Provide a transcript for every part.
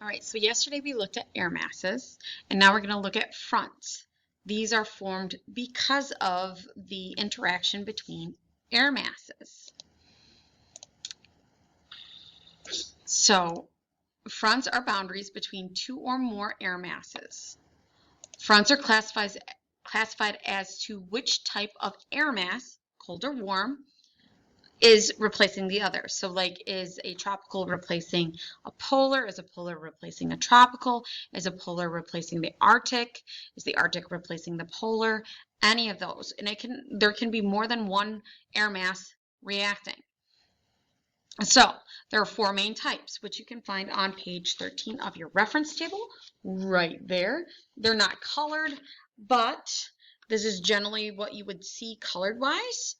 All right, so yesterday we looked at air masses, and now we're going to look at fronts. These are formed because of the interaction between air masses. So fronts are boundaries between two or more air masses. Fronts are classified as to which type of air mass, cold or warm, is replacing the other. So like, is a tropical replacing a polar? Is a polar replacing a tropical? Is a polar replacing the Arctic? Is the Arctic replacing the polar? Any of those. And there can be more than one air mass reacting. So there are four main types, which you can find on page 13 of your reference table right there. They're not colored, but this is generally what you would see colored wise.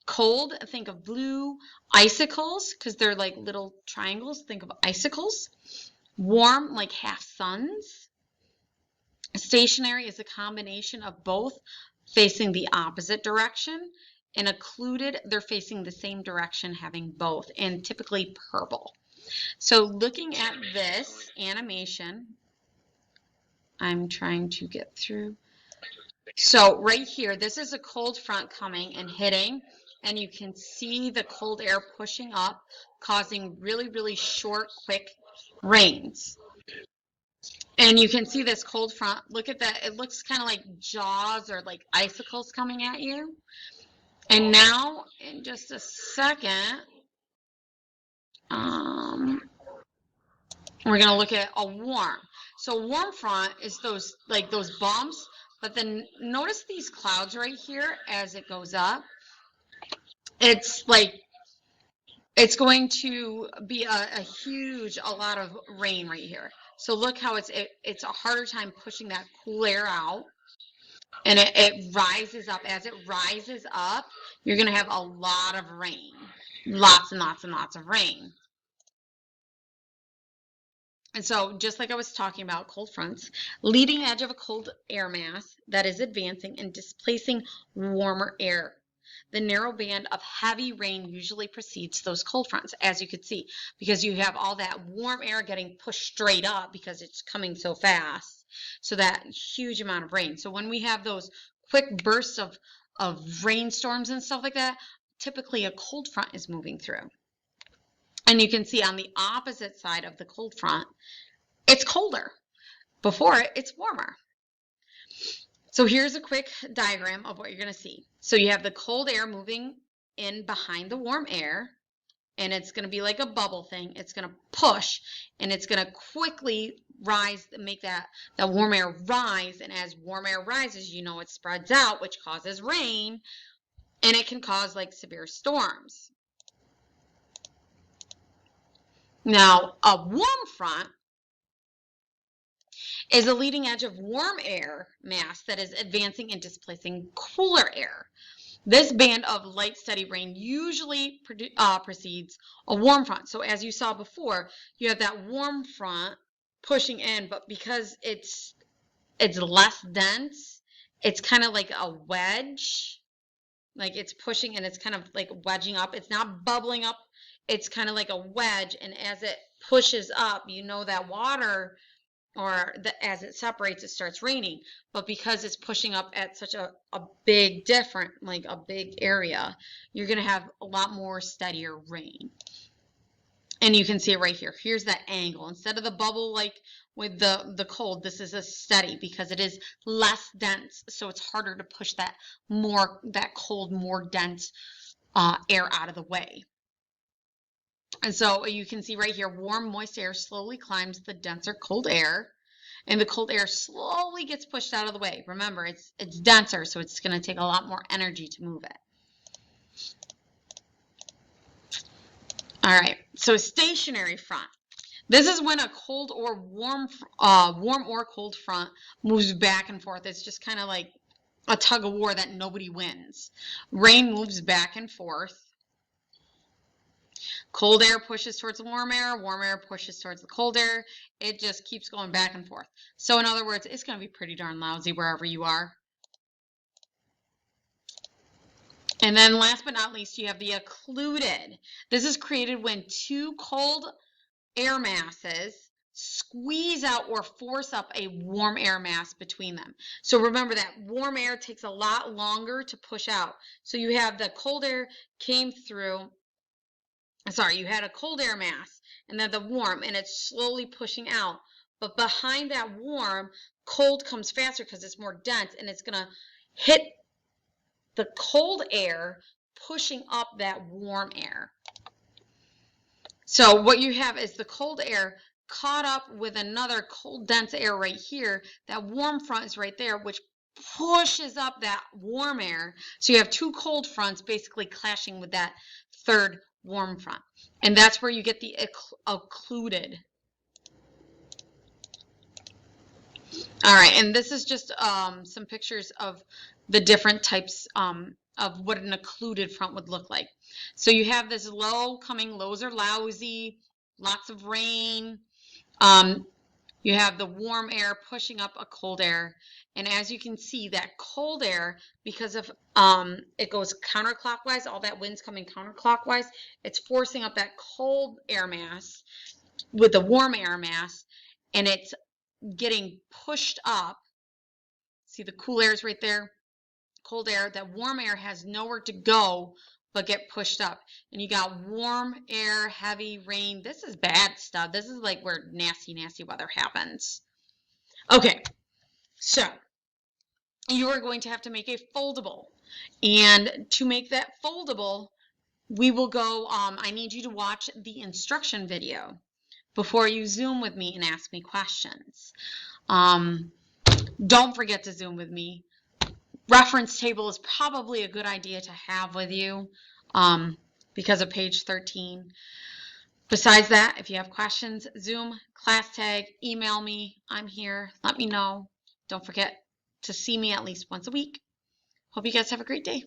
Cold, think of blue. Icicles, because they're like little triangles, think of icicles. Warm, like half suns. Stationary is a combination of both facing the opposite direction. And occluded, they're facing the same direction, having both, and typically purple. So looking at this animation, I'm trying to get through. So right here, this is a cold front coming and hitting, and you can see the cold air pushing up, causing really, really short, quick rains. And you can see this cold front. Look at that. It looks kind of like jaws or like icicles coming at you. And now, in just a second, we're going to look at a warm. So warm front is those bumps, but then notice these clouds right here as it goes up. It's going to be a lot of rain right here. So look how it's a harder time pushing that cool air out, and it rises up. As it rises up, you're going to have a lot of rain, lots and lots and lots of rain. And so just like I was talking about cold fronts, leading edge of a cold air mass that is advancing and displacing warmer air. The narrow band of heavy rain usually precedes those cold fronts, as you could see, because you have all that warm air getting pushed straight up because it's coming so fast. So that huge amount of rain. So when we have those quick bursts of rainstorms and stuff like that, typically a cold front is moving through. And you can see on the opposite side of the cold front, it's colder. Before it, it's warmer. So here's a quick diagram of what you're going to see. So you have the cold air moving in behind the warm air, and it's going to be like a bubble thing. It's going to push, and it's going to quickly rise, make that warm air rise. And as warm air rises, you know, it spreads out, which causes rain, and it can cause like severe storms. Now, a warm front is a leading edge of warm air mass that is advancing and displacing cooler air. This band of light, steady rain usually precedes a warm front. So as you saw before, you have that warm front pushing in, but because it's less dense, it's kind of like a wedge. Like it's pushing and it's kind of like wedging up. It's not bubbling up. It's kind of like a wedge. And as it pushes up, you know that water, or as it separates, it starts raining. But because it's pushing up at such a big like a big area, you're going to have a lot more steadier rain. And you can see it right here. Here's that angle. Instead of the bubble like with the cold, this is a steady because it is less dense. So it's harder to push that cold, more dense air out of the way. And so you can see right here, warm, moist air slowly climbs the denser cold air, and the cold air slowly gets pushed out of the way. Remember, it's denser, so it's going to take a lot more energy to move it. All right, so stationary front. This is when a cold or warm or cold front moves back and forth. It's just kind of like a tug of war that nobody wins. Rain moves back and forth. Cold air pushes towards the warm air pushes towards the cold air. It just keeps going back and forth. So in other words, it's going to be pretty darn lousy wherever you are. And then last but not least, you have the occluded. This is created when two cold air masses squeeze out or force up a warm air mass between them. So remember that warm air takes a lot longer to push out. So you have the cold air came through, sorry, you had a cold air mass and then the warm, and it's slowly pushing out. But behind that warm, cold comes faster because it's more dense, and it's going to hit the cold air, pushing up that warm air. So what you have is the cold air caught up with another cold, dense air right here. That warm front is right there, which pushes up that warm air. So you have two cold fronts basically clashing with that third warm front. And that's where you get the occluded. All right, and this is just some pictures of the different types of what an occluded front would look like. So you have this low coming, lows are lousy, lots of rain. You have the warm air pushing up a cold air. And as you can see, that cold air, because of it goes counterclockwise, all that wind's coming counterclockwise, it's forcing up that cold air mass with the warm air mass, and it's getting pushed up. See the cool air is right there, cold air. That warm air has nowhere to go but get pushed up. And you got warm air, heavy rain. This is bad stuff. This is like where nasty, nasty weather happens. Okay, so you are going to have to make a foldable. And to make that foldable, we will go, I need you to watch the instruction video before you Zoom with me and ask me questions. Don't forget to Zoom with me. Reference table is probably a good idea to have with you because of page 13. Besides that, if you have questions, Zoom, class tag, email me. I'm here. Let me know. Don't forget to see me at least once a week. Hope you guys have a great day.